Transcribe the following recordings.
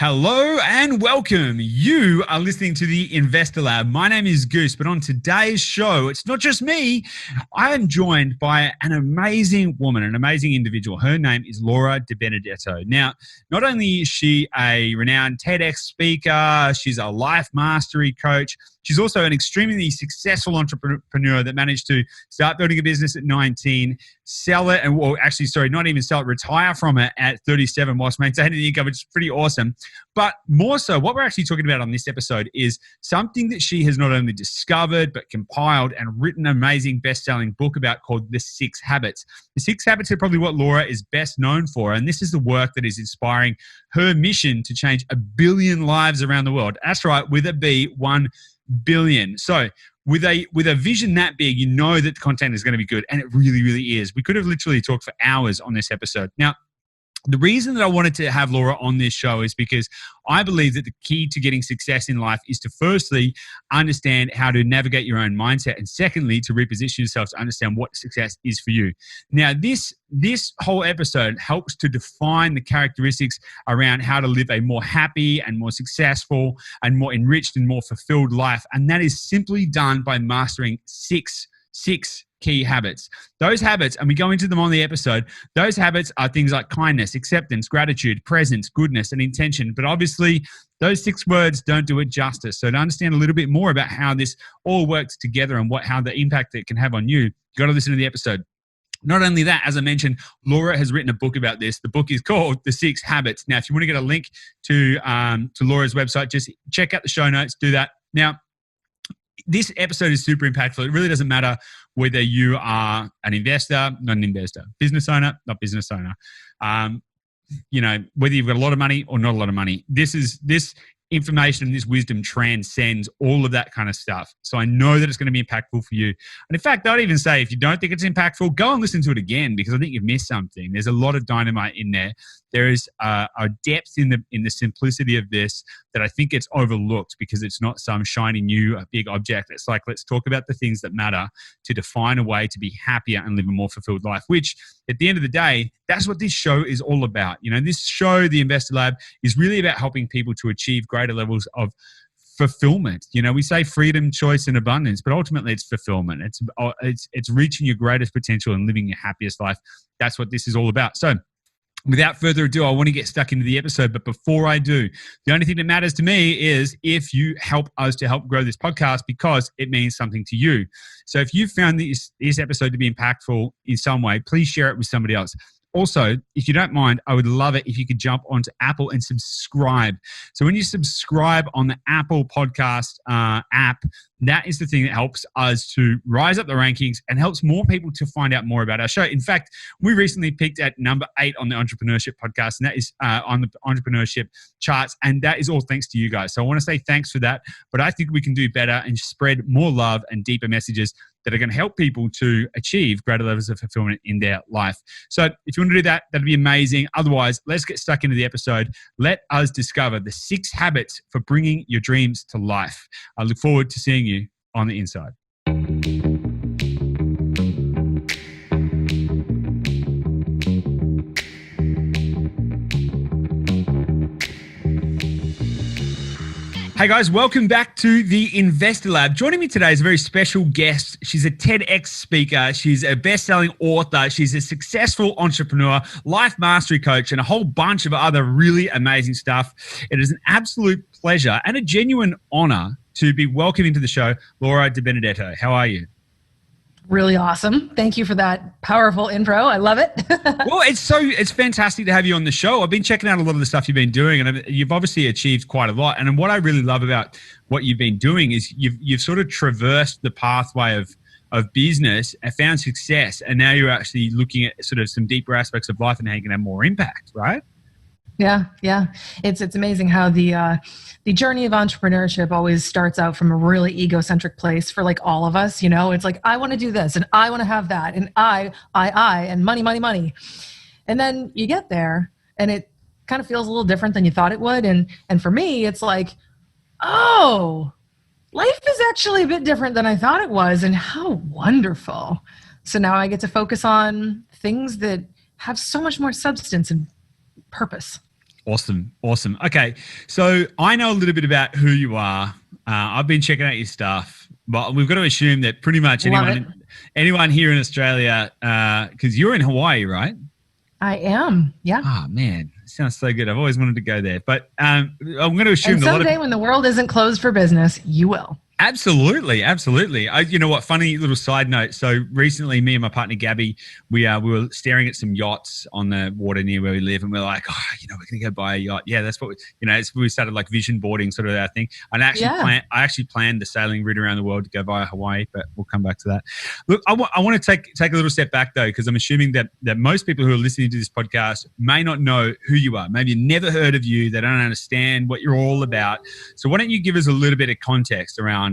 Hello and welcome. You are listening to the Investor Lab. My name is Goose, but on today's show, it's not just me. I am joined by an amazing woman, an amazing individual. Her name is Laura DiBenedetto. Now, not only is she a renowned TEDx speaker, she's a life mastery coach. She's also an extremely successful entrepreneur that managed to start building a business at 19, sell it, and not even sell it, retire from it at 37 whilst maintaining the income, which is pretty awesome. But more so, what we're actually talking about on this episode is something that she has not only discovered, but compiled and written an amazing best-selling book about called The 6 Habits. The 6 Habits are probably what Laura is best known for, and this is the work that is inspiring her mission to change 1 billion lives around the world. That's right, with a B, 1 billion. So with a vision that big, you know that the content is going to be good, and it really, really is. We could have literally talked for hours on this episode. Now, the reason that I wanted to have Laura on this show is because I believe that the key to getting success in life is to firstly understand how to navigate your own mindset, and secondly, to reposition yourself to understand what success is for you. Now, this whole episode helps to define the characteristics around how to live a more happy and more successful and more enriched and more fulfilled life. And that is simply done by mastering six key habits. Those habits, and we go into them on the episode, those habits are things like kindness, acceptance, gratitude, presence, goodness, and intention. But obviously, those 6 words don't do it justice. So to understand a little bit more about how this all works together and how the impact it can have on you, you've got to listen to the episode. Not only that, as I mentioned, Laura has written a book about this. The book is called The 6 Habits. Now, if you want to get a link to Laura's website, just check out the show notes, do that. Now, this episode is super impactful. It really doesn't matter whether you are an investor, not an investor, business owner, not business owner, whether you've got a lot of money or not a lot of money. This information and this wisdom transcends all of that kind of stuff. So I know that it's going to be impactful for you. And in fact, I'd even say if you don't think it's impactful, go and listen to it again, because I think you've missed something. There's a lot of dynamite in there. There is a depth in the simplicity of this that I think it's overlooked because it's not some shiny new big object. It's like, let's talk about the things that matter to define a way to be happier and live a more fulfilled life, which at the end of the day, that's what this show is all about. This show, The Investor Lab, is really about helping people to achieve greater levels of fulfillment. We say freedom, choice, and abundance, but ultimately it's fulfillment. It's reaching your greatest potential and living your happiest life. That's what this is all about. So without further ado, I want to get stuck into the episode. But before I do, the only thing that matters to me is if you help us to help grow this podcast, because it means something to you. So if you found this episode to be impactful in some way, please share it with somebody else. Also, if you don't mind, I would love it if you could jump onto Apple and subscribe. So when you subscribe on the Apple Podcast app, that is the thing that helps us to rise up the rankings and helps more people to find out more about our show. In fact, we recently peaked at number 8 on the Entrepreneurship Podcast, and that is on the Entrepreneurship charts, and that is all thanks to you guys. So I want to say thanks for that, but I think we can do better and spread more love and deeper messages that are going to help people to achieve greater levels of fulfillment in their life. So if you want to do that, that'd be amazing. Otherwise, let's get stuck into the episode. Let us discover the 6 habits for bringing your dreams to life. I look forward to seeing you on the inside. Hey guys, welcome back to the Investor Lab. Joining me today is a very special guest. She's a TEDx speaker. She's a best-selling author. She's a successful entrepreneur, life mastery coach, and a whole bunch of other really amazing stuff. It is an absolute pleasure and a genuine honor to be welcoming to the show Laura DiBenedetto. How are you? Really awesome. Thank you for that powerful intro. I love it. Well, it's fantastic to have you on the show. I've been checking out a lot of the stuff you've been doing, and you've obviously achieved quite a lot. And what I really love about what you've been doing is you've sort of traversed the pathway of business and found success, and now you're actually looking at sort of some deeper aspects of life and how you can have more impact, right? Yeah. It's amazing how the journey of entrepreneurship always starts out from a really egocentric place for like all of us. It's like, I want to do this and I want to have that and I and money. And then you get there and it kind of feels a little different than you thought it would. And for me, it's like, oh, life is actually a bit different than I thought it was, and how wonderful. So now I get to focus on things that have so much more substance and purpose. Awesome. Awesome. Okay. So I know a little bit about who you are. I've been checking out your stuff, but we've got to assume that pretty much anyone here in Australia, because you're in Hawaii, right? I am. Yeah. Oh, man. Sounds so good. I've always wanted to go there. But I'm going to assume and someday when the world isn't closed for business, you will. Absolutely, absolutely. You know what? Funny little side note. So recently, me and my partner Gabby, we were staring at some yachts on the water near where we live, and we're like, oh, we're gonna go buy a yacht. Yeah, that's what we started like vision boarding, sort of our thing. And I actually planned the sailing route around the world to go via Hawaii, but we'll come back to that. Look, I want to take a little step back though, because I'm assuming that most people who are listening to this podcast may not know who you are. Maybe never heard of you. They don't understand what you're all about. So why don't you give us a little bit of context around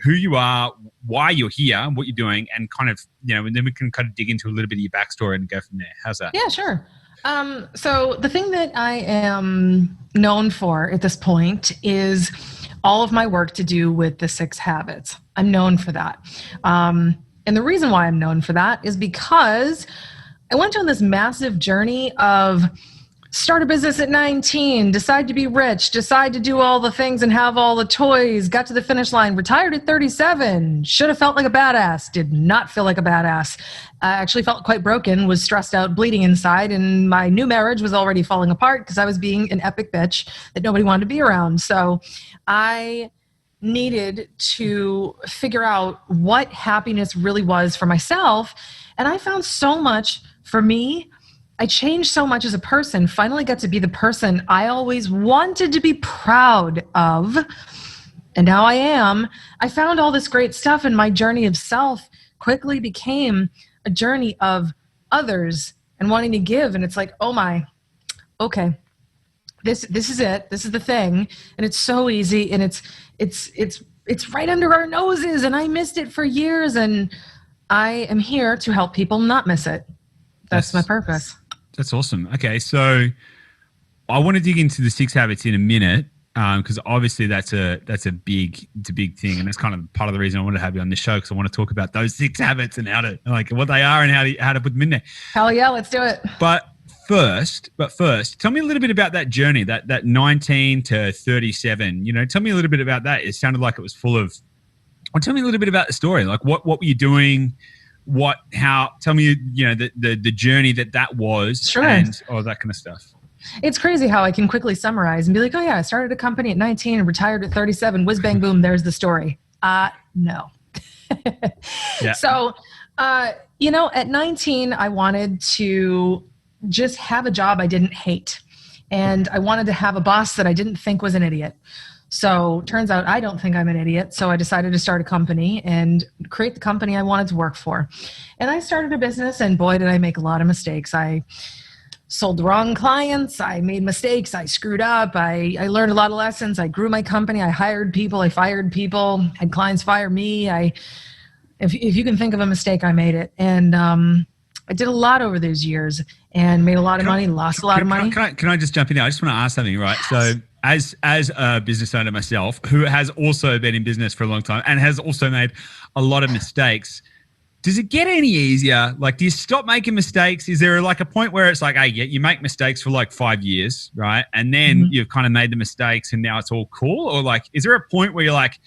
who you are, why you're here, what you're doing, and kind of, and then we can kind of dig into a little bit of your backstory and go from there. How's that? Yeah, sure. So the thing that I am known for at this point is all of my work to do with the 6 habits. I'm known for that. And the reason why I'm known for that is because I went on this massive journey of start a business at 19, decide to be rich, decide to do all the things and have all the toys, got to the finish line, retired at 37, should have felt like a badass, did not feel like a badass. I actually felt quite broken, was stressed out, bleeding inside, and my new marriage was already falling apart because I was being an epic bitch that nobody wanted to be around. So I needed to figure out what happiness really was for myself. And I found so much for me. I changed so much as a person, finally got to be the person I always wanted to be proud of. And now I am. I found all this great stuff, and my journey of self quickly became a journey of others and wanting to give. And it's like, oh my, okay, this is it. This is the thing. And it's so easy, and it's right under our noses, and I missed it for years, and I am here to help people not miss it. That's my purpose. That's awesome. Okay, so I want to dig into the 6 habits in a minute, because obviously that's a big thing, and that's kind of part of the reason I wanted to have you on this show, because I want to talk about those 6 habits and how to, like, what they are and how to put them in there. Hell yeah, let's do it. But first, tell me a little bit about that journey, that 19 to 37. Tell me a little bit about that. It sounded like it was full of. Well, tell me a little bit about the story. Like, what were you doing? Tell me, the journey that was, sure, and all that kind of stuff. It's crazy how I can quickly summarize and be like, oh yeah, I started a company at 19 and retired at 37, whiz bang boom, there's the story. No. Yeah. So, at 19, I wanted to just have a job I didn't hate. And I wanted to have a boss that I didn't think was an idiot. So turns out I don't think I'm an idiot. So I decided to start a company and create the company I wanted to work for. And I started a business, and boy, did I make a lot of mistakes. I sold the wrong clients. I made mistakes. I screwed up. I learned a lot of lessons. I grew my company. I hired people. I fired people. Had clients fire me. If you can think of a mistake, I made it. And I did a lot over those years and made a lot of money, lost a lot of money. Can I just jump in there? I just want to ask something, right? So as a business owner myself, who has also been in business for a long time and has also made a lot of mistakes, does it get any easier? Like, do you stop making mistakes? Is there like a point where it's like, hey, you make mistakes for like 5 years, right? And then you've kind of made the mistakes and now it's all cool? Or like, is there a point where you're like,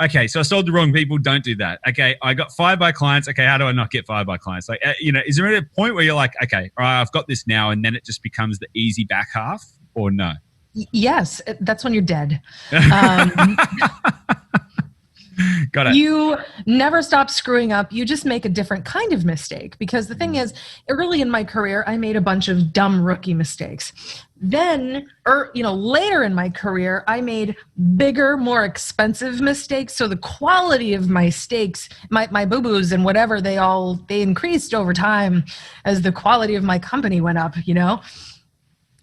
okay, so I sold the wrong people, don't do that. Okay, I got fired by clients. Okay, how do I not get fired by clients? Like, is there a point where you're like, okay, all right, I've got this now, and then it just becomes the easy back half, or no? Yes, that's when you're dead. Got it. You never stop screwing up. You just make a different kind of mistake. Because the thing is, early in my career, I made a bunch of dumb rookie mistakes. Then, later in my career, I made bigger, more expensive mistakes. So the quality of my mistakes, my boo-boos and whatever, they increased over time as the quality of my company went up,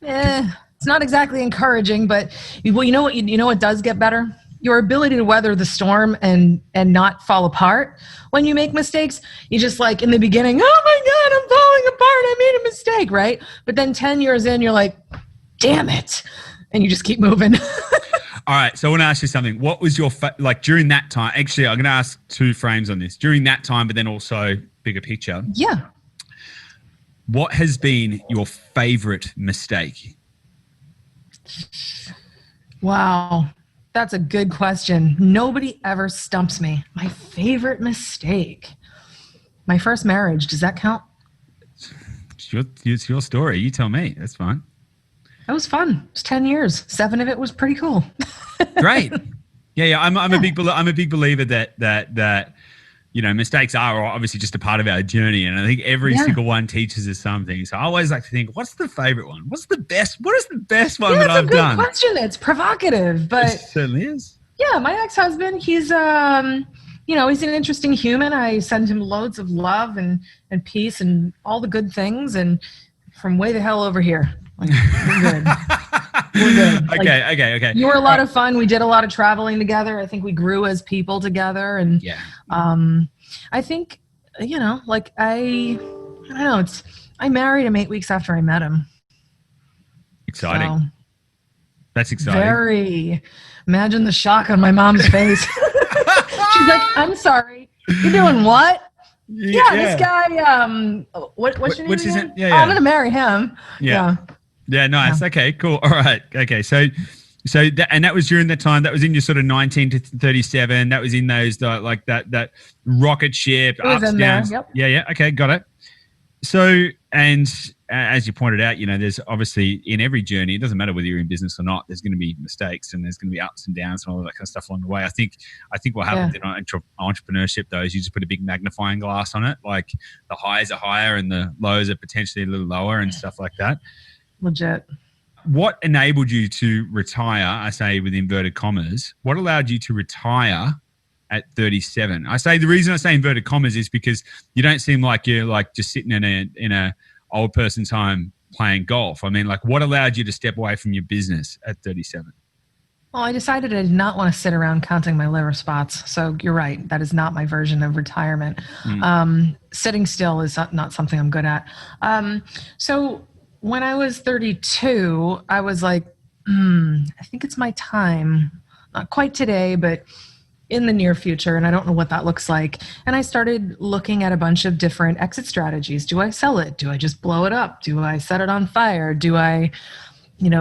It's not exactly encouraging, but you know what does get better? Your ability to weather the storm and not fall apart. When you make mistakes, you just like in the beginning, oh my God, I'm falling apart. I made a mistake, right? But then 10 years in, you're like, damn it. And you just keep moving. All right. So I want to ask you something. What was your, during that time, actually, I'm going to ask 2 frames on this. During that time, but then also bigger picture. Yeah. What has been your favorite mistake? Wow. That's a good question. Nobody ever stumps me. My favorite mistake. My first marriage. Does that count? It's your story. You tell me. That's fine. It was fun. It was 10 years. 7 of it was pretty cool. Great. Yeah. I'm a big believer that mistakes are obviously just a part of our journey, and I think every single one teaches us something. So I always like to think, what's the favorite one? What is the best one that I've done? That's a good question. It's provocative, but it certainly is. Yeah, my ex-husband, he's he's an interesting human. I send him loads of love and peace and all the good things, and from way the hell over here. Like, we're good. We're good. Okay. You were a lot of fun. We did a lot of traveling together. I think we grew as people together. And I think, I don't know. I married him 8 weeks after I met him. Exciting. So, that's exciting. Very. Imagine the shock on my mom's face. She's like, I'm sorry. You're doing what? Yeah. This guy, what's your name? Yeah. I'm going to marry him. Yeah, nice. Yeah. Okay, cool. All right. Okay, so that was during that time. That was in your sort of 19 to 37. That was in those that rocket ship, ups, downs. Yep. Yeah. Okay, got it. So, and as you pointed out, there's obviously in every journey, it doesn't matter whether you're in business or not, there's going to be mistakes and there's going to be ups and downs and all that kind of stuff along the way. I think what happens in entrepreneurship though is you just put a big magnifying glass on it. Like the highs are higher and the lows are potentially a little lower and stuff like that. Legit. What enabled you to retire? I say with inverted commas. What allowed you to retire at 37? I say the reason I say inverted commas is because you don't seem like you're like just sitting in a old person's home playing golf. I mean, like, what allowed you to step away from your business at 37? Well, I decided I did not want to sit around counting my liver spots. So you're right. That is not my version of retirement. Sitting still is not something I'm good at. So when I was 32, I was like, I think it's my time. Not quite today, but in the near future. And I don't know what that looks like. And I started looking at a bunch of different exit strategies. Do I sell it? Do I just blow it up? Do I set it on fire? Do I,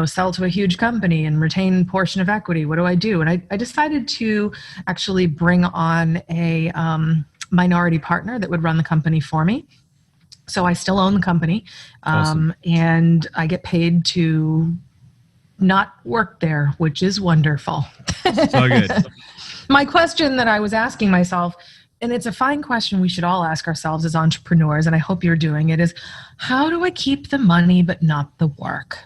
sell to a huge company and retain a portion of equity? What do I do? And I decided to actually bring on a minority partner that would run the company for me. So I still own the company, awesome. And I get paid to not work there, which is wonderful. So good. My question that I was asking myself, and it's a fine question we should all ask ourselves as entrepreneurs, and I hope you're doing it, is how do I keep the money but not the work?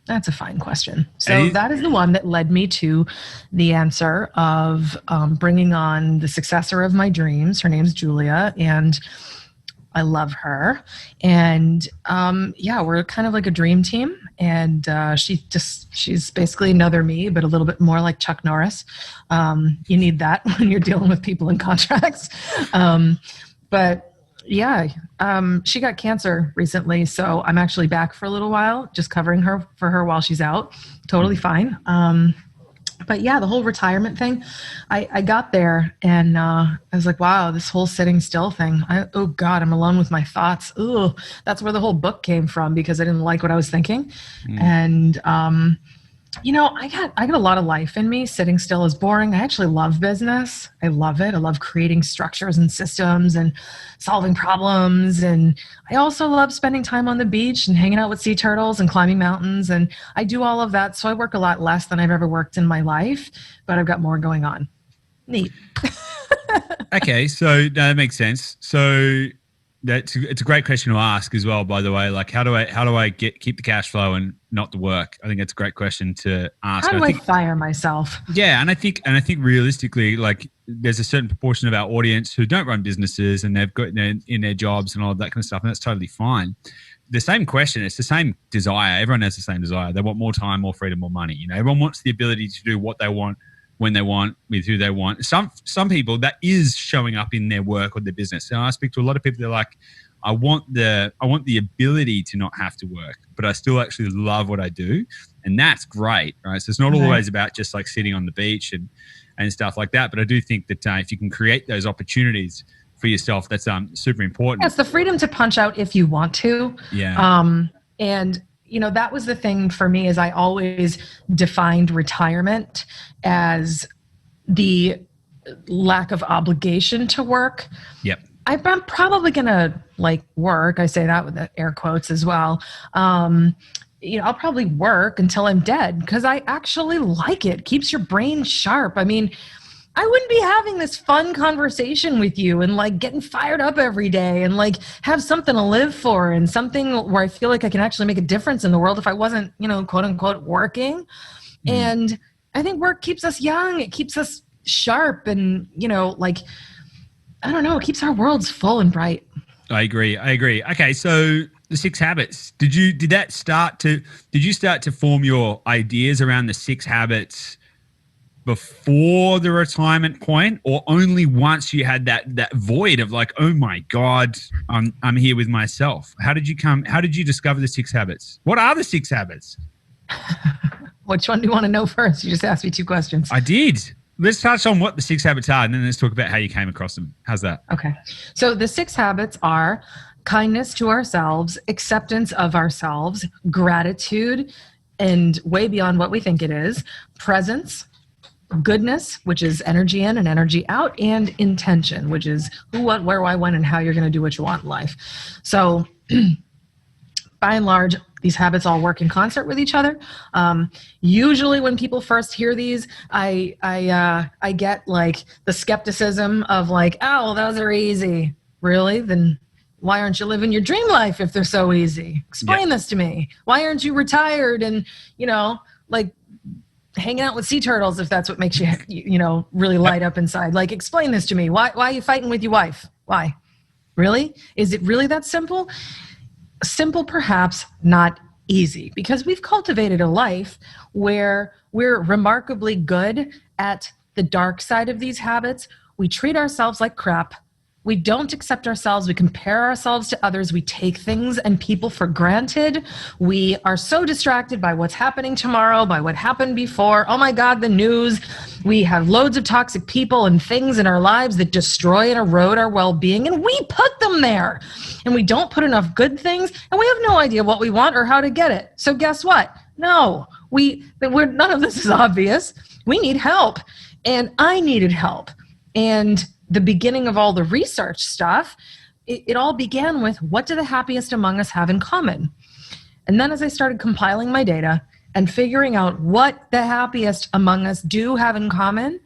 That's a fine question. So that is the one that led me to the answer of bringing on the successor of my dreams. Her name's Julia, and I love her. And we're kind of like a dream team. And she's basically another me, but a little bit more like Chuck Norris. You need that when you're dealing with people in contracts. She got cancer recently. So I'm actually back for a little while, just covering for her while she's out. Totally fine. But yeah, the whole retirement thing, I got there and I was like, wow, this whole sitting still thing. Oh God, I'm alone with my thoughts. Ooh, that's where the whole book came from because I didn't like what I was thinking. And, I got a lot of life in me. Sitting still is boring. I actually love business. I love it. I love creating structures and systems and solving problems. And I also love spending time on the beach and hanging out with sea turtles and climbing mountains. And I do all of that. So I work a lot less than I've ever worked in my life, but I've got more going on. Neat. Okay. So that makes sense. So it's a great question to ask as well, by the way. Like, how do I keep the cash flow and not the work? I think that's a great question to ask. How do I fire myself? Yeah, and I think realistically, like, there's a certain proportion of our audience who don't run businesses and they've got in their jobs and all of that kind of stuff, and that's totally fine. The same question, it's the same desire. Everyone has the same desire. They want more time, more freedom, more money. Everyone wants the ability to do what they want, when they want, with who they want. Some people, that is showing up in their work or their business. And I speak to a lot of people, they're like, I want the ability to not have to work, but I still actually love what I do. And that's great, right? So it's not always about just like sitting on the beach and stuff like that. But I do think that if you can create those opportunities for yourself, that's super important. Yeah, it's the freedom to punch out if you want to. Yeah. And that was the thing for me, is I always defined retirement as the lack of obligation to work. Yep. I'm probably going to work. I say that with the air quotes as well. I'll probably work until I'm dead because I actually like it. Keeps your brain sharp. I mean, I wouldn't be having this fun conversation with you and getting fired up every day and have something to live for and something where I feel like I can actually make a difference in the world if I wasn't, quote unquote, working. And I think work keeps us young. It keeps us sharp and, I don't know, it keeps our worlds full and bright. I agree. Okay. So the 6 habits, did you start to form your ideas around the 6 habits before the retirement point, or only once you had that void of oh my God, I'm here with myself? How did you discover the 6 habits? What are the 6 habits? Which one do you want to know first? You just asked me 2 questions. I did. Let's touch on what the 6 habits are, and then let's talk about how you came across them. How's that? Okay. So the 6 habits are kindness to ourselves, acceptance of ourselves, gratitude, and way beyond what we think it is, presence, goodness, which is energy in and energy out, and intention, which is who, what, where, why, when, and how you're going to do what you want in life. So by and large, these habits all work in concert with each other. Usually when people first hear these, I get the skepticism of oh, those are easy. Really? Then why aren't you living your dream life if they're so easy? Explain this to me. Why aren't you retired and, hanging out with sea turtles if that's what makes you, really light up inside? Explain this to me. Why are you fighting with your wife? Why? Really? Is it really that simple? Simple, perhaps, not easy, because we've cultivated a life where we're remarkably good at the dark side of these habits. We treat ourselves like crap. We don't accept ourselves. We compare ourselves to others. We take things and people for granted. We are so distracted by what's happening tomorrow, by what happened before. Oh my God, the news. We have loads of toxic people and things in our lives that destroy and erode our well-being, and we put them there. And we don't put enough good things, and we have no idea what we want or how to get it. So guess what? No, none of this is obvious. We need help, and I needed help. And the beginning of all the research stuff, it all began with, what do the happiest among us have in common? And then as I started compiling my data and figuring out what the happiest among us do have in common,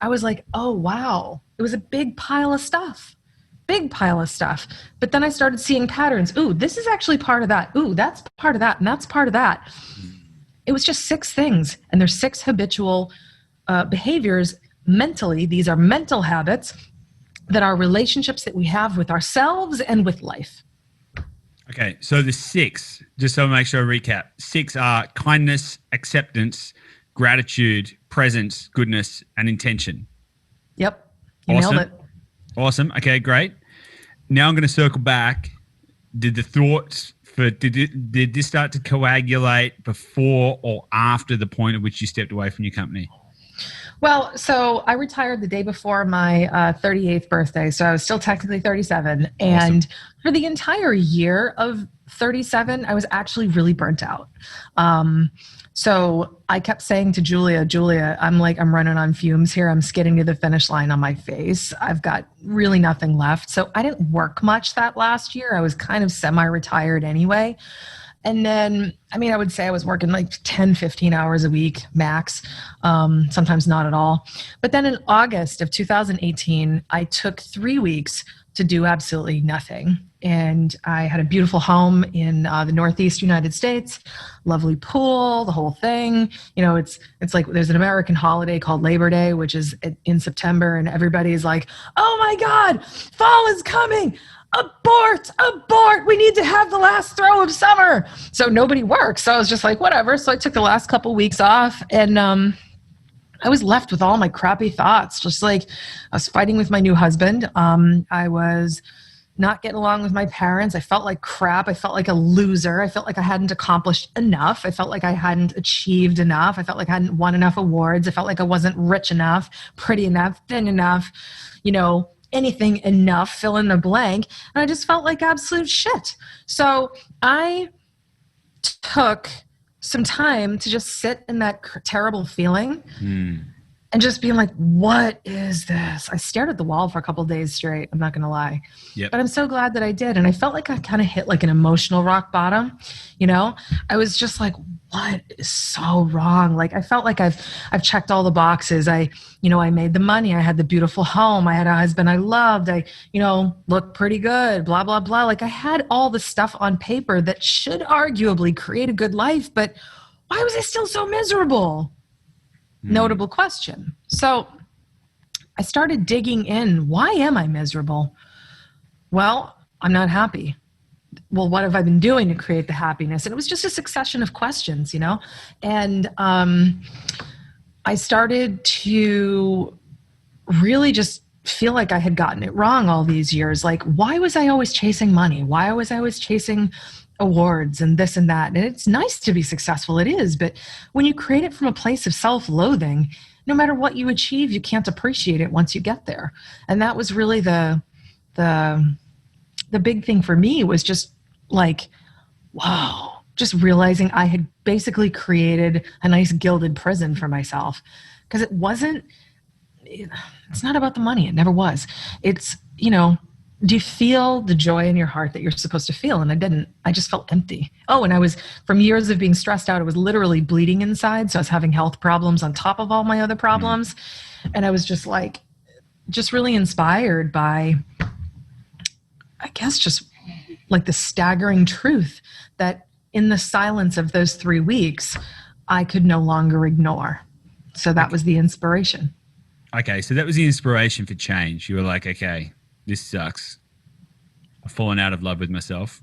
I was like, oh, wow. It was a big pile of stuff. But then I started seeing patterns. Ooh, this is actually part of that. Ooh, that's part of that. And that's part of that. It was just 6 things. And there's 6 habitual behaviors mentally. These are mental habits that are relationships that we have with ourselves and with life. Okay, so the 6, just so I make sure I recap, 6 are kindness, acceptance, gratitude, presence, goodness, and intention. Yep, you nailed it. Awesome. Okay, great. Now I'm going to circle back. Did the thoughts did this start to coagulate before or after the point at which you stepped away from your company? Well, so I retired the day before my 38th birthday, so I was still technically 37. Awesome. And for the entire year of 37, I was actually really burnt out. So I kept saying to Julia, I'm running on fumes here. I'm skidding to the finish line on my face. I've got really nothing left. So I didn't work much that last year. I was kind of semi-retired anyway. And then, I would say I was working 10, 15 hours a week max, sometimes not at all. But then in August of 2018, I took 3 weeks to do absolutely nothing. And I had a beautiful home in the Northeast United States, lovely pool, the whole thing. It's like there's an American holiday called Labor Day, which is in September, and everybody's like, oh my God, fall is coming. Abort, we need to have the last throw of summer. So nobody works. So I was just like, whatever. So I took the last couple weeks off, and I was left with all my crappy thoughts. Just I was fighting with my new husband. I was not getting along with my parents. I felt like crap. I felt like a loser. I felt like I hadn't accomplished enough. I felt like I hadn't achieved enough. I felt like I hadn't won enough awards. I felt like I wasn't rich enough, pretty enough, thin enough, anything enough, fill in the blank. And I just felt like absolute shit. So I took some time to just sit in that terrible feeling and just being like, what is this? I stared at the wall for a couple of days straight. I'm not going to lie. Yep. But I'm so glad that I did. And I felt like I kind of hit like an emotional rock bottom. I was just like, what is so wrong? Like, I felt like I've checked all the boxes. I made the money. I had the beautiful home. I had a husband I loved. I, looked pretty good, blah, blah, blah. Like, I had all the stuff on paper that should arguably create a good life, but why was I still so miserable? Notable question. So I started digging in. Why am I miserable? Well, I'm not happy. Well, what have I been doing to create the happiness? And it was just a succession of questions, and I started to really just feel like I had gotten it wrong all these years. Like, why was I always chasing money? Why was I always chasing awards and this and that? And it's nice to be successful. It is. But when you create it from a place of self-loathing, no matter what you achieve, you can't appreciate it once you get there. And that was really the big thing for me, was just like, wow, just realizing I had basically created a nice gilded prison for myself. Because it's not about the money. It never was. It's, do you feel the joy in your heart that you're supposed to feel? And I didn't. I just felt empty. Oh, and I was, from years of being stressed out, I was literally bleeding inside. So I was having health problems on top of all my other problems. And I was just like, just really inspired by, I guess, just like the staggering truth that in the silence of those 3 weeks, I could no longer ignore. So that was the inspiration. Okay. So that was the inspiration for change. You were like, okay, this sucks. I've fallen out of love with myself.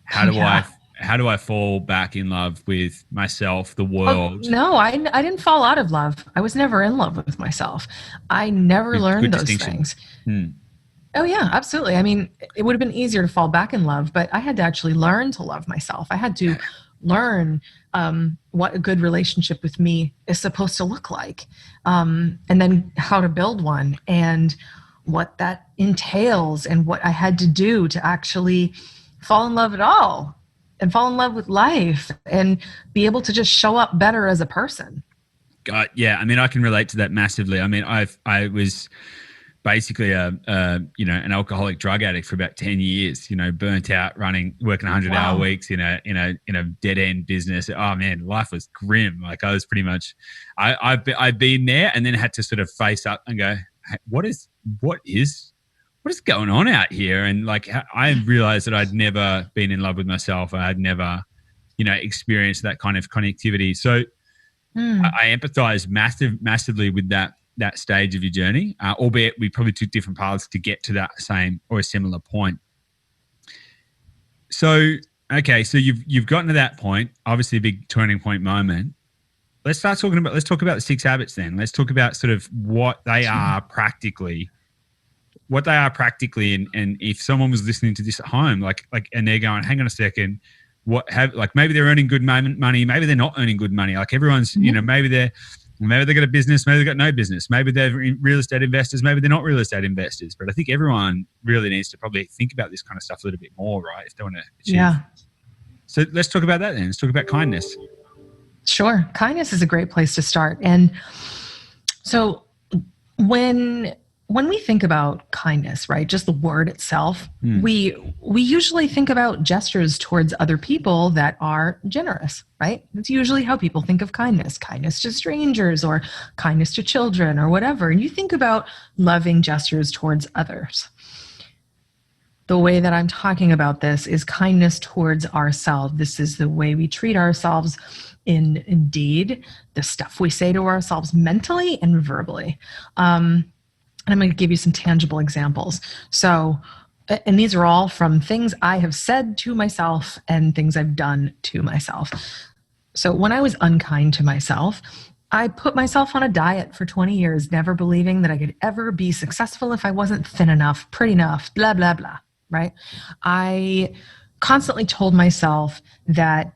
How do I fall back in love with myself, the world? Oh, no, I didn't fall out of love. I was never in love with myself. I never learned those things. Oh yeah, absolutely. I mean, it would have been easier to fall back in love, but I had to actually learn to love myself. I had to learn what a good relationship with me is supposed to look like, and then how to build one, and what that entails, and what I had to do to actually fall in love at all, and fall in love with life, and be able to just show up better as a person. God, yeah. I mean, I can relate to that massively. I mean, I was basically an alcoholic drug addict for about 10 years, burnt out, working 100-hour weeks in a dead end business. Oh man, life was grim. Like, I was pretty much, I've been there, and then had to sort of face up and go, hey, what is going on out here? And like, I realized that I'd never been in love with myself. I had never, experienced that kind of connectivity. So I empathize massively with that stage of your journey, albeit we probably took different paths to get to that same or a similar point. So, okay, so you've gotten to that point, obviously a big turning point moment. Let's talk about the 6 habits then. Let's talk about sort of what they are practically. And if someone was listening to this at home, like, and they're going, hang on a second, maybe they're earning good money, maybe they're not earning good money. Like, everyone's, maybe they've got a business, maybe they've got no business, maybe they're real estate investors, maybe they're not real estate investors. But I think everyone really needs to probably think about this kind of stuff a little bit more, right? If they want to achieve. Yeah. So let's talk about that then. Let's talk about kindness. Sure. Kindness is a great place to start. And so when we think about kindness, right, just the word itself, we usually think about gestures towards other people that are generous, right? That's usually how people think of kindness to strangers, or kindness to children, or whatever. And you think about loving gestures towards others. The way that I'm talking about this is kindness towards ourselves. This is the way we treat ourselves indeed, the stuff we say to ourselves mentally and verbally. And I'm going to give you some tangible examples. So, and these are all from things I have said to myself and things I've done to myself. So when I was unkind to myself, I put myself on a diet for 20 years, never believing that I could ever be successful if I wasn't thin enough, pretty enough, blah, blah, blah, right? I constantly told myself that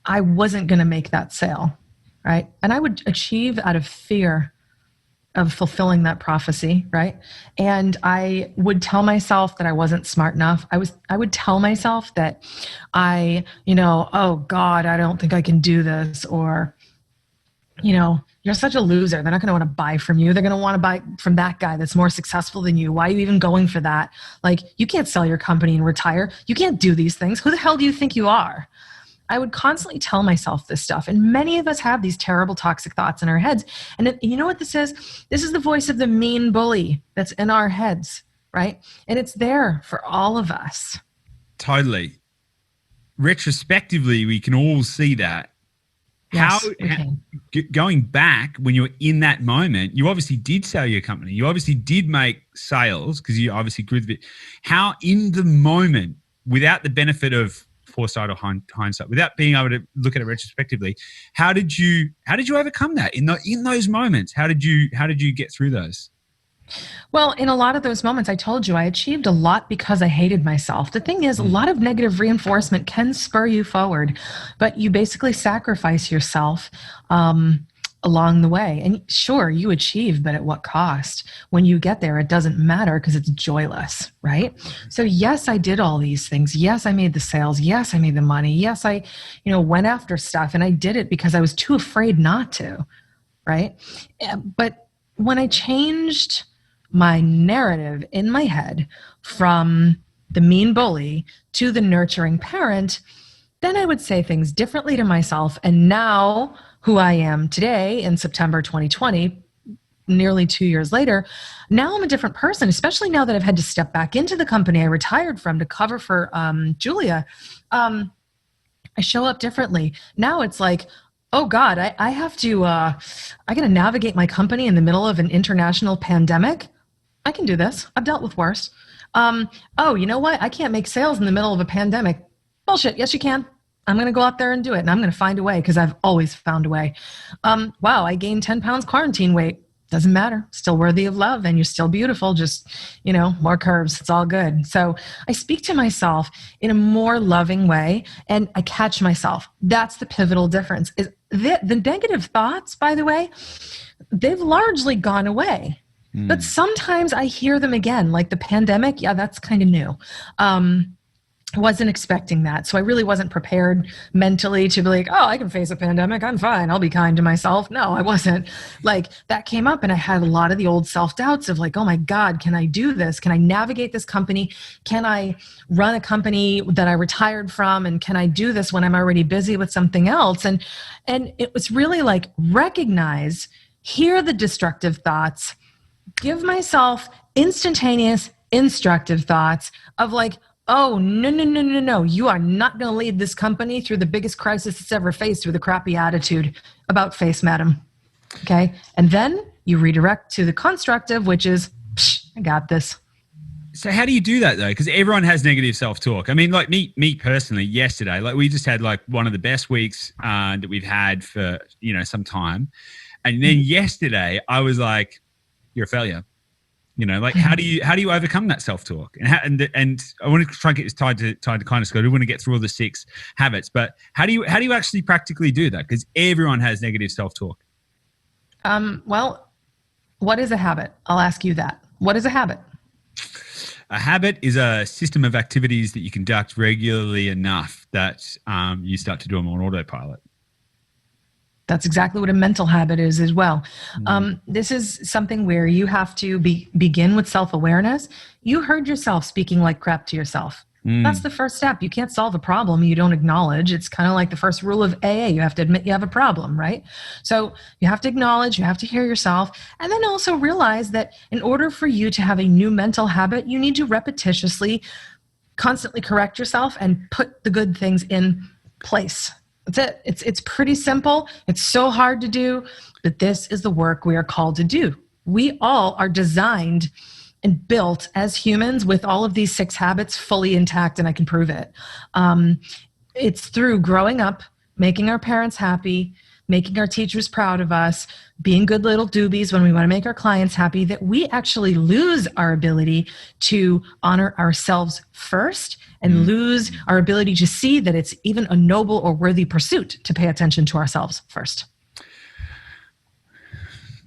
I wasn't going to make that sale, right? And I would achieve out of fear of fulfilling that prophecy, right? And I would tell myself that I wasn't smart enough. I would tell myself that oh God, I don't think I can do this, or you're such a loser. They're not going to want to buy from you. They're going to want to buy from that guy that's more successful than you. Why are you even going for that? Like, you can't sell your company and retire. You can't do these things. Who the hell do you think you are? I would constantly tell myself this stuff. And many of us have these terrible toxic thoughts in our heads. And you know what this is? This is the voice of the mean bully that's in our heads, right? And it's there for all of us. Totally. Retrospectively, we can all see that. Yes, Going back when you were in that moment, you obviously did sell your company. You obviously did make sales because you obviously grew the bit. How in the moment, without the benefit of foresight or hindsight, without being able to look at it retrospectively, how did you overcome that in those moments? How did you get through those? Well, in a lot of those moments, I told you I achieved a lot because I hated myself. The thing is, a lot of negative reinforcement can spur you forward, but you basically sacrifice yourself along the way. And sure, you achieve, but at what cost? When you get there, it doesn't matter because it's joyless, right? So yes, I did all these things. Yes, I made the sales. Yes, I made the money. Yes, I, went after stuff, and I did it because I was too afraid not to, right? But when I changed my narrative in my head from the mean bully to the nurturing parent, then I would say things differently to myself. And now who I am today in September 2020, nearly 2 years later, now I'm a different person, especially now that I've had to step back into the company I retired from to cover for Julia. I show up differently. Now it's like, oh God, I have to, I got to navigate my company in the middle of an international pandemic. I can do this. I've dealt with worse. Oh, you know what? I can't make sales in the middle of a pandemic. Bullshit. Yes, you can. I'm going to go out there and do it. And I'm going to find a way because I've always found a way. Wow, I gained 10 pounds quarantine weight. Doesn't matter. Still worthy of love, and you're still beautiful. Just, more curves. It's all good. So I speak to myself in a more loving way, and I catch myself. That's the pivotal difference. Is the negative thoughts, by the way, they've largely gone away. But sometimes I hear them again, like the pandemic. Yeah, that's kind of new. I wasn't expecting that. So I really wasn't prepared mentally to be like, oh, I can face a pandemic. I'm fine. I'll be kind to myself. No, I wasn't. Like, that came up, and I had a lot of the old self-doubts of like, oh my God, can I do this? Can I navigate this company? Can I run a company that I retired from? And can I do this when I'm already busy with something else? And it was really like, recognize, hear the destructive thoughts, give myself instantaneous instructive thoughts of like, oh, no. You are not going to lead this company through the biggest crisis it's ever faced with a crappy attitude. About face, madam. Okay. And then you redirect to the constructive, which is, I got this. So how do you do that though? Because everyone has negative self-talk. I mean, like me personally, yesterday, like we just had like one of the best weeks that we've had for, some time. And then yesterday I was like, you're a failure. Like how do you overcome that self-talk? And I want to try and get this tied to kindness. I do want to get through all the 6 habits, but how do you actually practically do that? Because everyone has negative self-talk. Well, what is a habit? I'll ask you that. What is a habit? A habit is a system of activities that you conduct regularly enough that you start to do them on autopilot. That's exactly what a mental habit is as well. This is something where you have to begin with self-awareness. You heard yourself speaking like crap to yourself. That's the first step. You can't solve a problem you don't acknowledge. It's kind of like the first rule of AA. You have to admit you have a problem, right? So you have to acknowledge, you have to hear yourself, and then also realize that in order for you to have a new mental habit, you need to repetitiously, constantly correct yourself and put the good things in place. That's it. It's pretty simple. It's so hard to do, but this is the work we are called to do. We all are designed and built as humans with all of these 6 habits fully intact, and I can prove it. It's through growing up, making our parents happy, making our teachers proud of us, being good little doobies when we want to make our clients happy, that we actually lose our ability to honor ourselves first and lose our ability to see that it's even a noble or worthy pursuit to pay attention to ourselves first.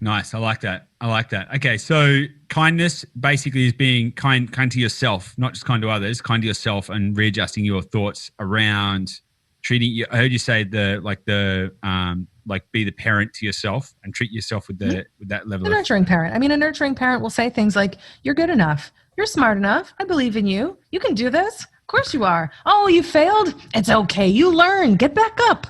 Nice. I like that. I like that. Okay. So kindness basically is being kind to yourself, not just kind to others, kind to yourself, and readjusting your thoughts around treating you. I heard you say like be the parent to yourself and treat yourself with with that level a nurturing parent. I mean, a nurturing parent will say things like, you're good enough. You're smart enough. I believe in you. You can do this. Of course you are. Oh, you failed? It's okay. You learn. Get back up.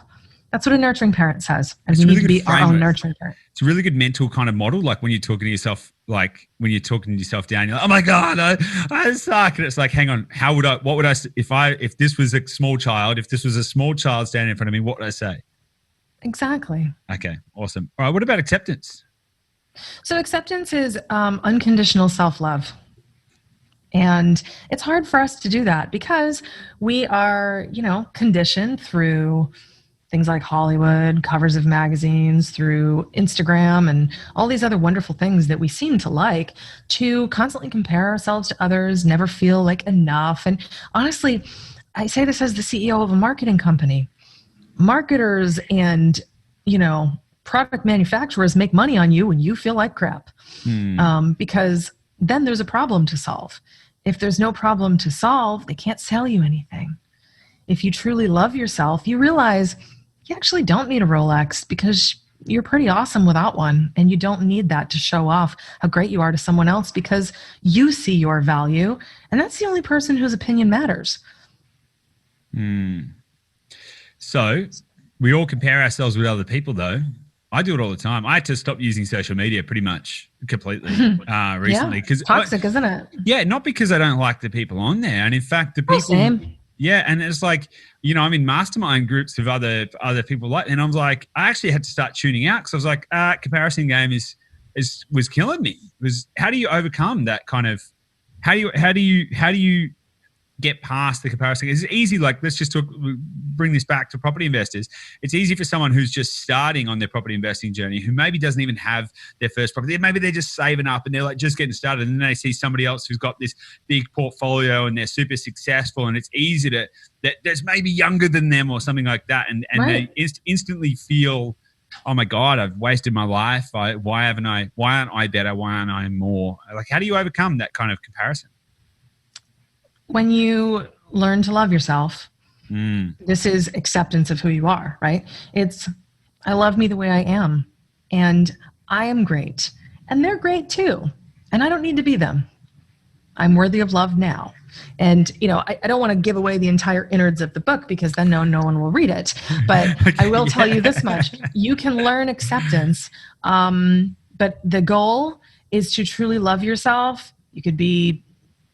That's what a nurturing parent says. And we need to be our own nurturing parent. It's a really good mental kind of model. Like when you're talking to yourself, like when you're talking to yourself down, you're like, oh my God, I suck. And it's like, hang on, if this was a small child standing in front of me, what would I say? Exactly. Okay. Awesome. All right. What about acceptance? So acceptance is unconditional self-love. And it's hard for us to do that because we are, conditioned through things like Hollywood, covers of magazines, through Instagram, and all these other wonderful things that we seem to like, to constantly compare ourselves to others, never feel like enough. And honestly, I say this as the CEO of a marketing company. Marketers and, product manufacturers make money on you when you feel like crap. Because then there's a problem to solve. If there's no problem to solve, they can't sell you anything. If you truly love yourself, you realize you actually don't need a Rolex because you're pretty awesome without one. And you don't need that to show off how great you are to someone else because you see your value. And that's the only person whose opinion matters. So we all compare ourselves with other people, though. I do it all the time. I had to stop using social media pretty much completely recently. Because toxic, isn't it? Yeah, not because I don't like the people on there. And in fact, the people... Same. Yeah, and it's like, I'm in mastermind groups of other people and I was like, I actually had to start tuning out because I was like, comparison game was killing me. How do you overcome that kind of... How do you get past the comparison? It's easy. Like, let's just bring this back to property investors. It's easy for someone who's just starting on their property investing journey, who maybe doesn't even have their first property. Maybe they're just saving up and they're like just getting started, and then they see somebody else who's got this big portfolio and they're super successful, and it's easy that's maybe younger than them or something like that, and right. They instantly feel, oh my God, I've wasted my life. Why aren't I better? Why aren't I more? Like, how do you overcome that kind of comparison? When you learn to love yourself, this is acceptance of who you are, right? It's, I love me the way I am, and I am great, and they're great too, and I don't need to be them. I'm worthy of love now. And, I don't want to give away the entire innards of the book because then no one will read it. But I will tell you this much. You can learn acceptance, but the goal is to truly love yourself. You could be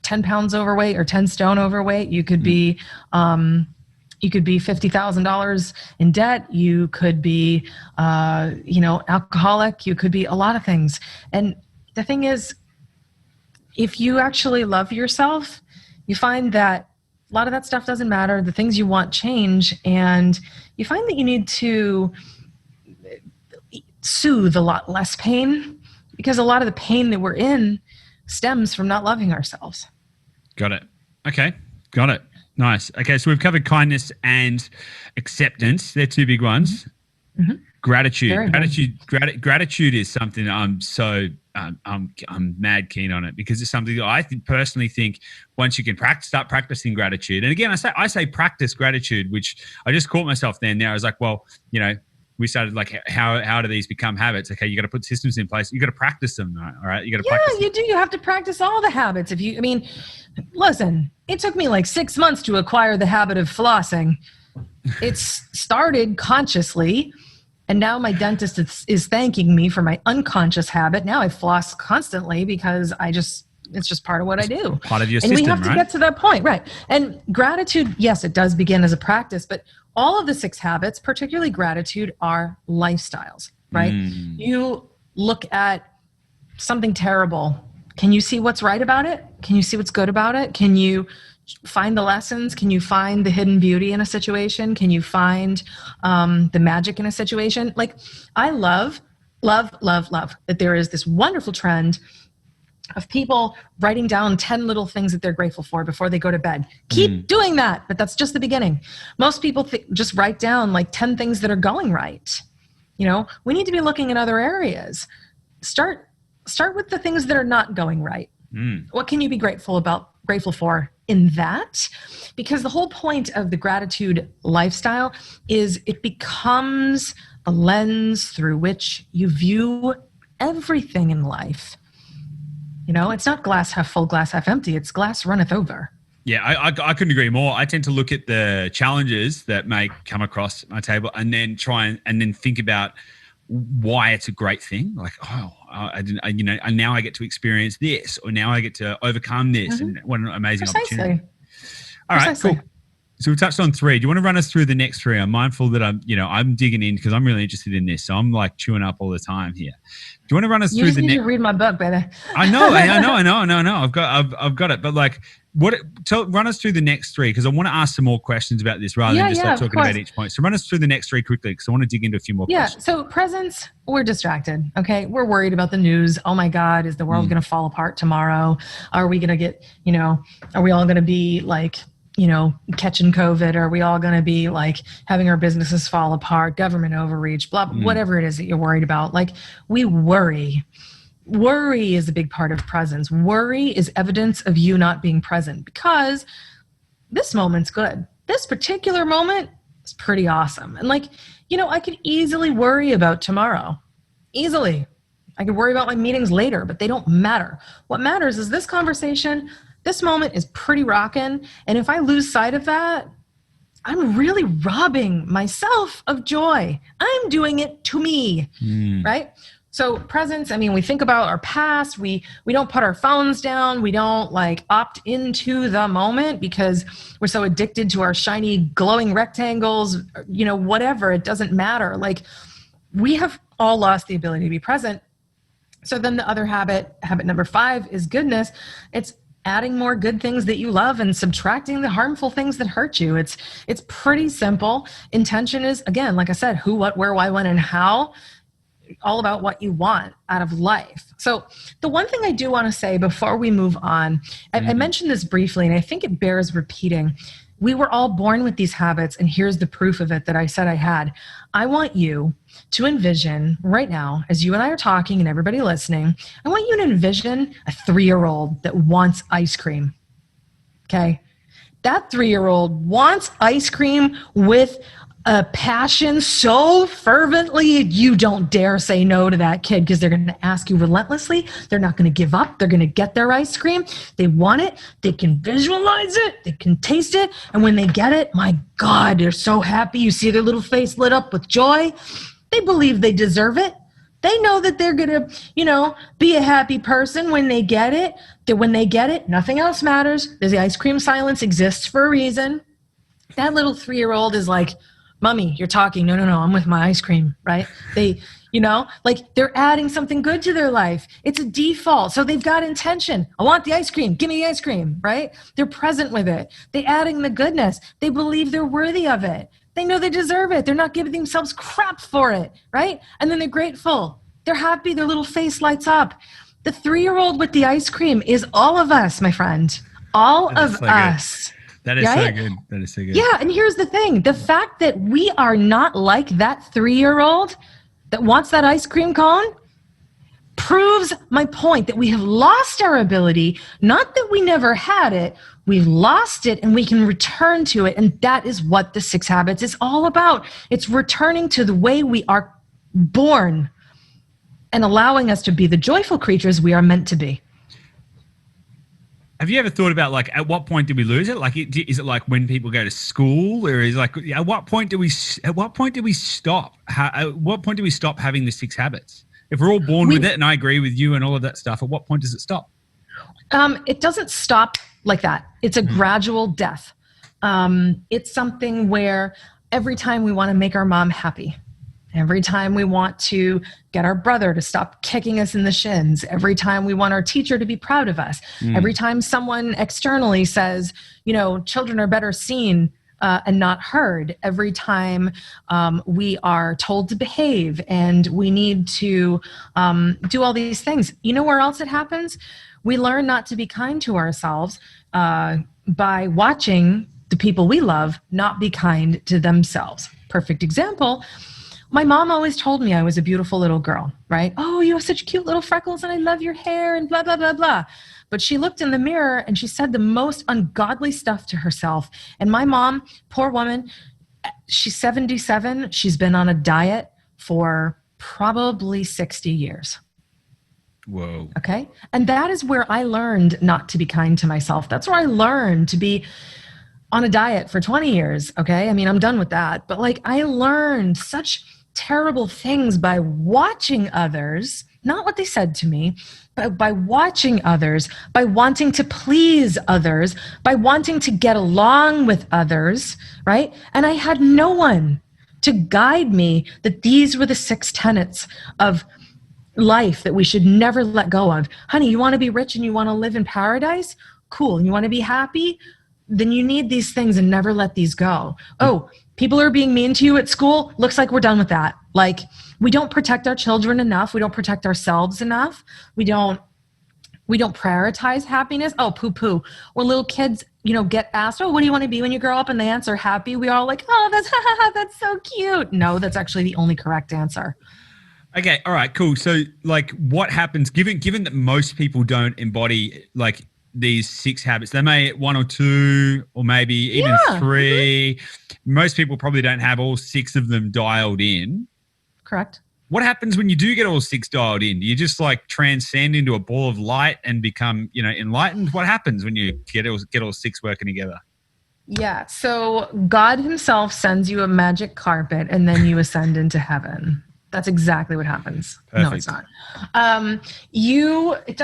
10 pounds overweight or 10 stone overweight. You could be $50,000 in debt. You could be, alcoholic. You could be a lot of things. And the thing is, if you actually love yourself, you find that a lot of that stuff doesn't matter. The things you want change. And you find that you need to soothe a lot less pain because a lot of the pain that we're in stems from not loving ourselves. Got it. Okay. Got it. Nice. Okay. So we've covered kindness and acceptance. They're two big ones. Mm-hmm. Gratitude. Gratitude is something I'm mad keen on it because it's something that I personally think once you can start practicing gratitude. And again, I say practice gratitude, which I just caught myself there. Now I was like, well, we started like, how do these become habits? Okay, you got to put systems in place. You got to practice them, all right? You got to practice. Yeah, you do. You have to practice all the habits. Listen, it took me like 6 months to acquire the habit of flossing. It's started consciously, and now my dentist is thanking me for my unconscious habit. Now I floss constantly because it's just part of what I do. Part of your system, right? And we have to get to that point, right? And gratitude, yes, it does begin as a practice, but all of the 6 habits, particularly gratitude, are lifestyles, right? You look at something terrible. Can you see what's right about it? Can you see what's good about it? Can you find the lessons? Can you find the hidden beauty in a situation? Can you find the magic in a situation? Like, I love that there is this wonderful trend of people writing down 10 little things that they're grateful for before they go to bed. Keep doing that, but that's just the beginning. Most people just write down like 10 things that are going right. We need to be looking at other areas. start with the things that are not going right. What can you be grateful for in that? Because the whole point of the gratitude lifestyle is it becomes a lens through which you view everything in life. It's not glass half full, glass half empty. It's glass runneth over. Yeah, I couldn't agree more. I tend to look at the challenges that may come across my table and then and then think about why it's a great thing. Like, and now I get to experience this, or now I get to overcome this, and what an amazing opportunity. All right, cool. So we touched on 3. Do you want to run us through the next 3? I'm mindful that I'm digging in because I'm really interested in this. So I'm like chewing up all the time here. Do you want to run us through the next? You need to read my book, baby. I know. I've got it. But like, run us through the next 3 because I want to ask some more questions about this rather than just talking about each point. So run us through the next 3 quickly because I want to dig into a few more questions. So presence, we're distracted. Okay, we're worried about the news. Oh my God, is the world going to fall apart tomorrow? Are we going to get? Are we all going to be like? Catching COVID? Are we all going to be like having our businesses fall apart, government overreach, blah, whatever it is that you're worried about? Like, we worry. Worry is a big part of presence. Worry is evidence of you not being present because this moment's good. This particular moment is pretty awesome. And like, I could easily worry about tomorrow. Easily. I could worry about my meetings later, but they don't matter. What matters is this conversation. This moment is pretty rocking. And if I lose sight of that, I'm really robbing myself of joy. I'm doing it to me, right? So presence, we think about our past. We don't put our phones down. We don't like opt into the moment because we're so addicted to our shiny glowing rectangles, whatever. It doesn't matter. Like, we have all lost the ability to be present. So then the other habit number 5 is goodness. It's adding more good things that you love and subtracting the harmful things that hurt you. It's pretty simple. Intention is, again, like I said, who, what, where, why, when, and how. All about what you want out of life. So the one thing I do want to say before we move on, I mentioned this briefly, and I think it bears repeating. We were all born with these habits, and here's the proof of it that I said I had. I want you to envision right now, as you and I are talking and everybody listening, I want you to envision a 3-year-old that wants ice cream. Okay? That 3-year-old wants ice cream with a passion so fervently, you don't dare say no to that kid because they're going to ask you relentlessly. They're not going to give up. They're going to get their ice cream. They want it. They can visualize it. They can taste it. And when they get it, my God, they're so happy. You see their little face lit up with joy. They believe they deserve it. They know that they're going to, be a happy person when they get it. That when they get it, nothing else matters. The ice cream silence exists for a reason. That little 3-year-old is like, Mommy, you're talking. No, I'm with my ice cream, right? They, they're adding something good to their life. It's a default. So they've got intention. I want the ice cream. Give me the ice cream, right? They're present with it. They're adding the goodness. They believe they're worthy of it. They know they deserve it. They're not giving themselves crap for it, right? And then they're grateful. They're happy. Their little face lights up. The 3-year-old with the ice cream is all of us, my friend. All of us. That is right? So good. That is so good. Yeah, and here's the thing. The fact that we are not like that 3-year-old that wants that ice cream cone proves my point that we have lost our ability, not that we never had it, we've lost it and we can return to it. And that is what the 6 habits is all about. It's returning to the way we are born and allowing us to be the joyful creatures we are meant to be. Have you ever thought about like at what point do we lose it? Like, is it like when people go to school, or is like at what point do we stop? At what point do we stop having the 6 habits? If we're all born with it, and I agree with you and all of that stuff, at what point does it stop? It doesn't stop like that. It's a gradual death. It's something where every time we want to make our mom happy, every time we want to get our brother to stop kicking us in the shins, every time we want our teacher to be proud of us, every time someone externally says, children are better seen and not heard, every time we are told to behave and we need to do all these things. You know where else it happens? We learn not to be kind to ourselves by watching the people we love not be kind to themselves. Perfect example. My mom always told me I was a beautiful little girl, right? Oh, you have such cute little freckles and I love your hair and blah, blah, blah, blah. But she looked in the mirror and she said the most ungodly stuff to herself. And my mom, poor woman, she's 77. She's been on a diet for probably 60 years. Whoa. Okay. And that is where I learned not to be kind to myself. That's where I learned to be on a diet for 20 years. Okay. I mean, I'm done with that. But like, I learned such terrible things by watching others, not what they said to me, but by watching others, by wanting to please others, by wanting to get along with others. Right. And I had no one to guide me that these were the 6 tenets of life that we should never let go of. Honey, you want to be rich and you want to live in paradise? Cool. And you want to be happy? Then you need these things and never let these go. Oh, people are being mean to you at school? Looks like we're done with that. Like, we don't protect our children enough. We don't protect ourselves enough. We don't prioritize happiness. Oh, poo poo. Or little kids, get asked, oh, what do you want to be when you grow up? And they answer happy. We are all like, oh, that's so cute. No, that's actually the only correct answer. Okay. All right, cool. So like what happens given that most people don't embody like these 6 habits, they may 1 or 2 or maybe even 3. Most people probably don't have all 6 of them dialed in. Correct. What happens when you do get all 6 dialed in? Do you just like transcend into a ball of light and become, enlightened? What happens when you get all 6 working together? Yeah. So God himself sends you a magic carpet and then you ascend into heaven. That's exactly what happens. Perfect. No, it's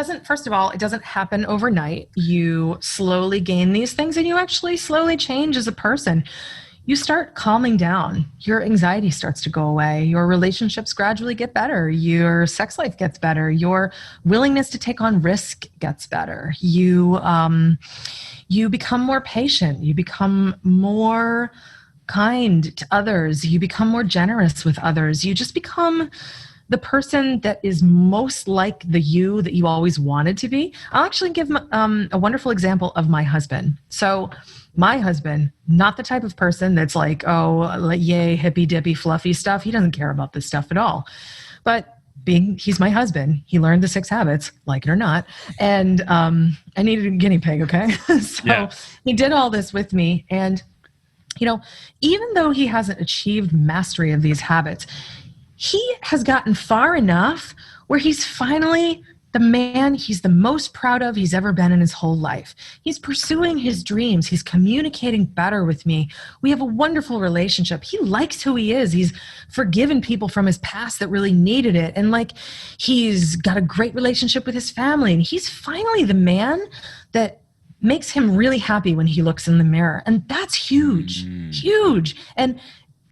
not. First of all, it doesn't happen overnight. You slowly gain these things and you actually slowly change as a person. You start calming down. Your anxiety starts to go away. Your relationships gradually get better. Your sex life gets better. Your willingness to take on risk gets better. You become more patient. You become more kind to others. You become more generous with others. You just become the person that is most like the you that you always wanted to be. I'll actually give a wonderful example of my husband. So my husband, not the type of person that's like, oh, yay, hippy dippy, fluffy stuff. He doesn't care about this stuff at all. But he's my husband. He learned the 6 habits, like it or not. And I needed a guinea pig, okay? So he did all this with me. And even though he hasn't achieved mastery of these habits, he has gotten far enough where he's finally the man he's the most proud of he's ever been in his whole life. He's pursuing his dreams. He's communicating better with me. We have a wonderful relationship. He likes who he is. He's forgiven people from his past that really needed it. And he's got a great relationship with his family. And he's finally the man that makes him really happy when he looks in the mirror. And that's huge, huge. And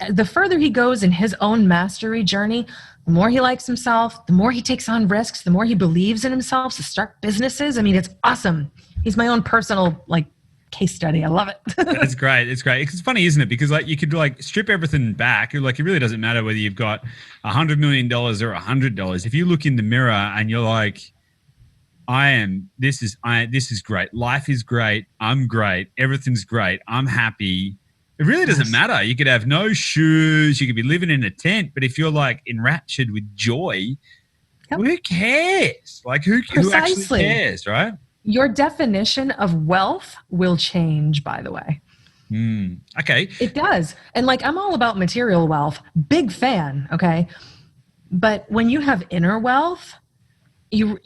the further he goes in his own mastery journey, the more he likes himself, the more he takes on risks, the more he believes in himself to start businesses. I mean, it's awesome. He's my own personal case study. I love it. That's great. It's great. It's funny, isn't it? Because you could strip everything back. It really doesn't matter whether you've got $100 million or $100. If you look in the mirror and you're like, this is great. Life is great. I'm great. Everything's great. I'm happy. It really doesn't matter. You could have no shoes. You could be living in a tent. But if you're enraptured with joy, who cares? Who actually cares, right? Your definition of wealth will change, by the way. Okay. It does. And I'm all about material wealth. Big fan. Okay. But when you have inner wealth, you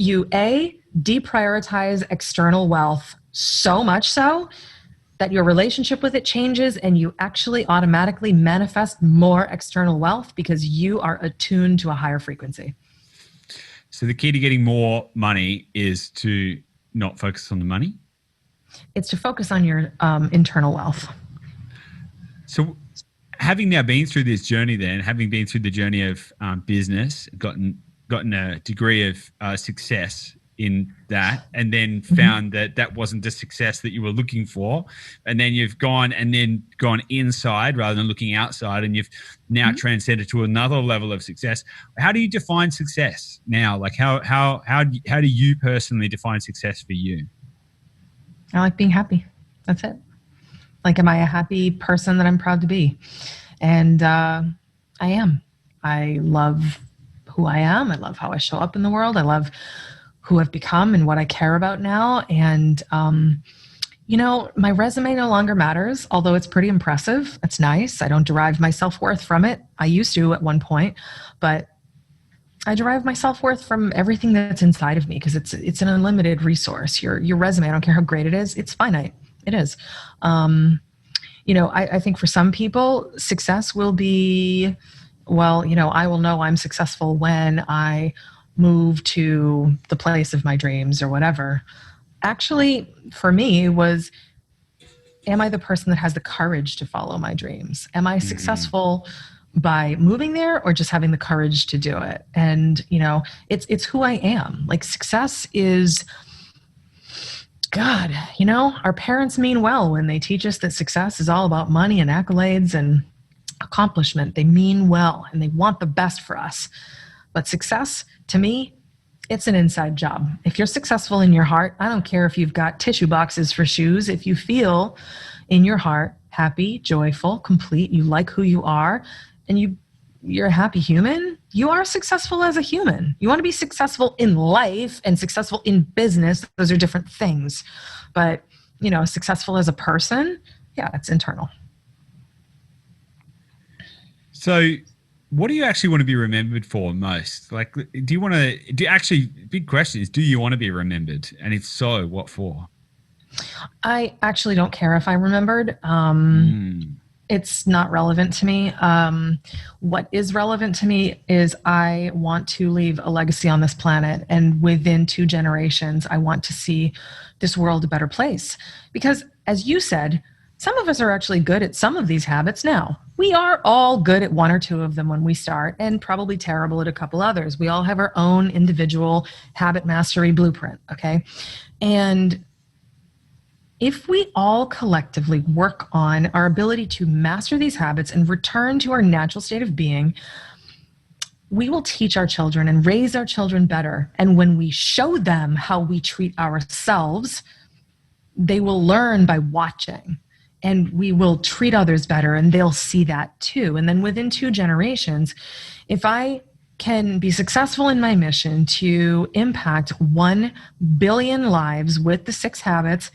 deprioritize external wealth so much so that your relationship with it changes and you actually automatically manifest more external wealth because you are attuned to a higher frequency. So the key to getting more money is to not focus on the money? It's to focus on your internal wealth. So having now been through this journey then, having been through the journey of business, gotten a degree of success in that, and then found that wasn't the success that you were looking for, and then you've gone inside rather than looking outside, and you've now transcended to another level of success. How do you define success now? How do you personally define success for you? I like being happy. That's it. Am I a happy person that I'm proud to be? And I am. I love who I am. I love how I show up in the world. I love who I've become and what I care about now. And, my resume no longer matters, although it's pretty impressive. It's nice. I don't derive my self-worth from it. I used to at one point, but I derive my self-worth from everything that's inside of me because it's an unlimited resource. Your resume, I don't care how great it is, it's finite. It is. I think for some people, success will be, I will know I'm successful when I move to the place of my dreams or whatever. Actually, for me, was, am I the person that has the courage to follow my dreams? Am I successful by moving there or just having the courage to do it? And, it's who I am. Like, success is, God, our parents mean well when they teach us that success is all about money and accolades and accomplishment. They mean well and they want the best for us. But success, to me, it's an inside job. If you're successful in your heart, I don't care if you've got tissue boxes for shoes. If you feel in your heart happy, joyful, complete, you like who you are, and you're a happy human, you are successful as a human. You want to be successful in life and successful in business. Those are different things. But, successful as a person, yeah, it's internal. So what do you actually want to be remembered for most? Like, big question is, do you want to be remembered? And if so, what for? I actually don't care if I'm remembered. It's not relevant to me. What is relevant to me is I want to leave a legacy on this planet. And within 2 generations, I want to see this world a better place. Because as you said, some of us are actually good at some of these habits now. We are all good at 1 or 2 of them when we start, and probably terrible at a couple others. We all have our own individual habit mastery blueprint, okay? And if we all collectively work on our ability to master these habits and return to our natural state of being, we will teach our children and raise our children better. And when we show them how we treat ourselves, they will learn by watching. And we will treat others better, and they'll see that too. And then within 2 generations, if I can be successful in my mission to impact 1 billion lives with the 6 habits,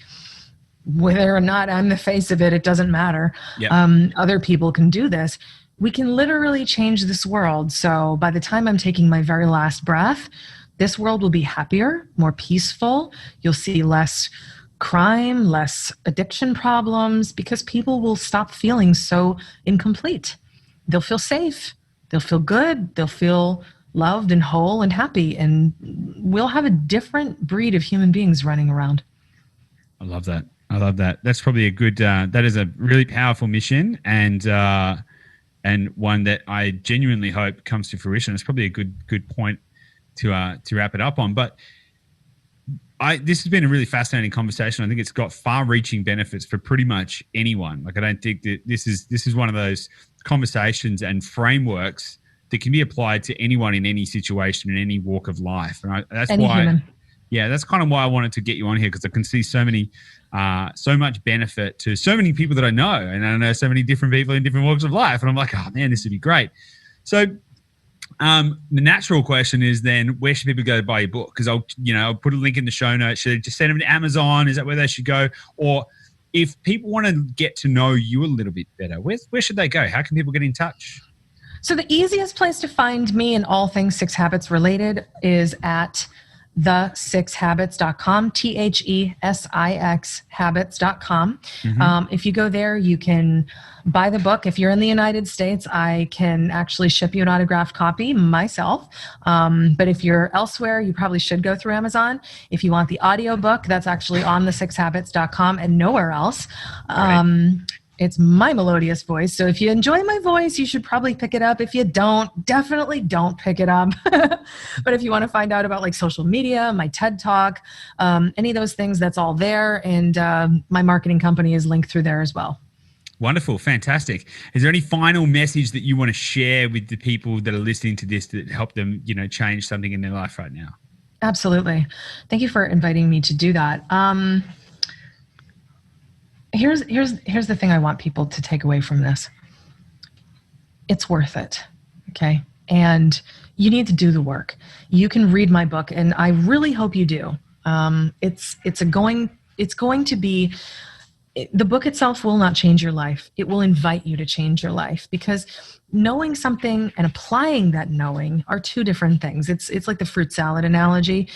whether or not I'm the face of it, it doesn't matter. Yep. Other people can do this. We can literally change this world. So by the time I'm taking my very last breath, this world will be happier, more peaceful. You'll see less crime, less addiction problems, because people will stop feeling so incomplete. They'll feel safe. They'll feel good. They'll feel loved and whole and happy. And we'll have a different breed of human beings running around. I love that. That's probably a good, that is a really powerful mission, and one that I genuinely hope comes to fruition. It's probably a good point to wrap it up on. But this has been a really fascinating conversation. I think it's got far-reaching benefits for pretty much anyone. Like, I don't think that this is one of those conversations and frameworks that can be applied to anyone in any situation, in any walk of life. And that's any why, human. Yeah, that's kind of why I wanted to get you on here, because I can see so much benefit to so many people that I know, and I know so many different people in different walks of life. And I'm like, oh man, this would be great. So the natural question is then, where should people go to buy your book? Because I'll put a link in the show notes. Should I just send them to Amazon? Is that where they should go? Or if people want to get to know you a little bit better, where should they go? How can people get in touch? So the easiest place to find me and all things 6 Habits related is at the6habits.com, THESIX habits.com. Mm-hmm. If you go there, you can buy the book. If you're in the United States, I can actually ship you an autographed copy myself. But if you're elsewhere, you probably should go through Amazon. If you want the audio book, that's actually on the6habits.com and nowhere else. Right. It's my melodious voice. So if you enjoy my voice, you should probably pick it up. If you don't, definitely don't pick it up. But if you want to find out about like social media, my TED Talk, any of those things, that's all there. And my marketing company is linked through there as well. Wonderful. Fantastic. Is there any final message that you want to share with the people that are listening to this that help them, change something in their life right now? Absolutely. Thank you for inviting me to do that. Here's the thing I want people to take away from this. It's worth it. Okay. and you need to do the work. You can read my book, and I really hope you do. It's going to be, the book itself will not change your life. It will invite you to change your life, because knowing something and applying that knowing are two different things. It's like the fruit salad analogy.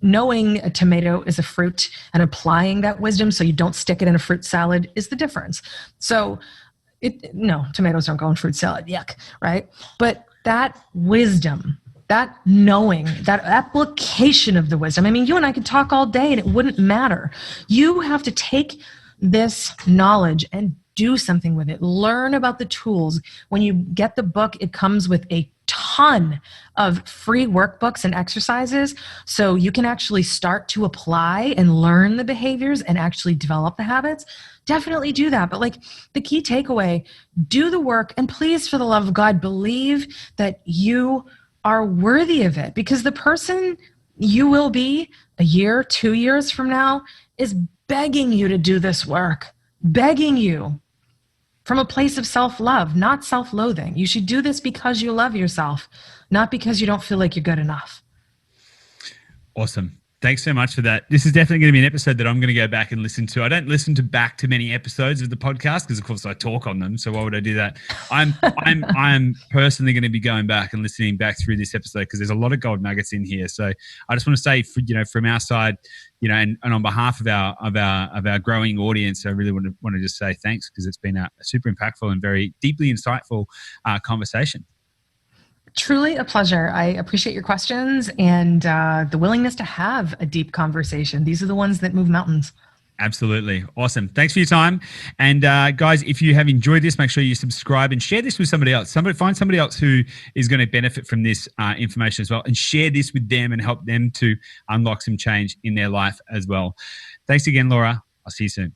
Knowing a tomato is a fruit and applying that wisdom so you don't stick it in a fruit salad is the difference. So no, tomatoes don't go in fruit salad. Yuck, right? But that wisdom, that knowing, that application of the wisdom. I mean, you and I could talk all day and it wouldn't matter. You have to take this knowledge and do something with it. Learn about the tools. When you get the book, it comes with a ton of free workbooks and exercises, so you can actually start to apply and learn the behaviors and actually develop the habits. Definitely do that. But like, the key takeaway, do the work, and please, for the love of God, believe that you are worthy of it, because the person you will be a year, 2 years from now is begging you to do this work, begging you from a place of self-love, not self-loathing. You should do this because you love yourself, not because you don't feel like you're good enough. Awesome. Thanks so much for that. This is definitely going to be an episode that I'm going to go back and listen to. I don't listen to back to many episodes of the podcast because, of course, I talk on them. So why would I do that? I'm personally going to be going back and listening back through this episode because there's a lot of gold nuggets in here. So I just want to say, from our side, and on behalf of our growing audience, I really want to just say thanks, because it's been a super impactful and very deeply insightful conversation. Truly a pleasure. I appreciate your questions and the willingness to have a deep conversation. These are the ones that move mountains. Absolutely. Awesome. Thanks for your time. And guys, if you have enjoyed this, make sure you subscribe and share this with somebody else. Find somebody else who is going to benefit from this information as well, and share this with them and help them to unlock some change in their life as well. Thanks again, Laura. I'll see you soon.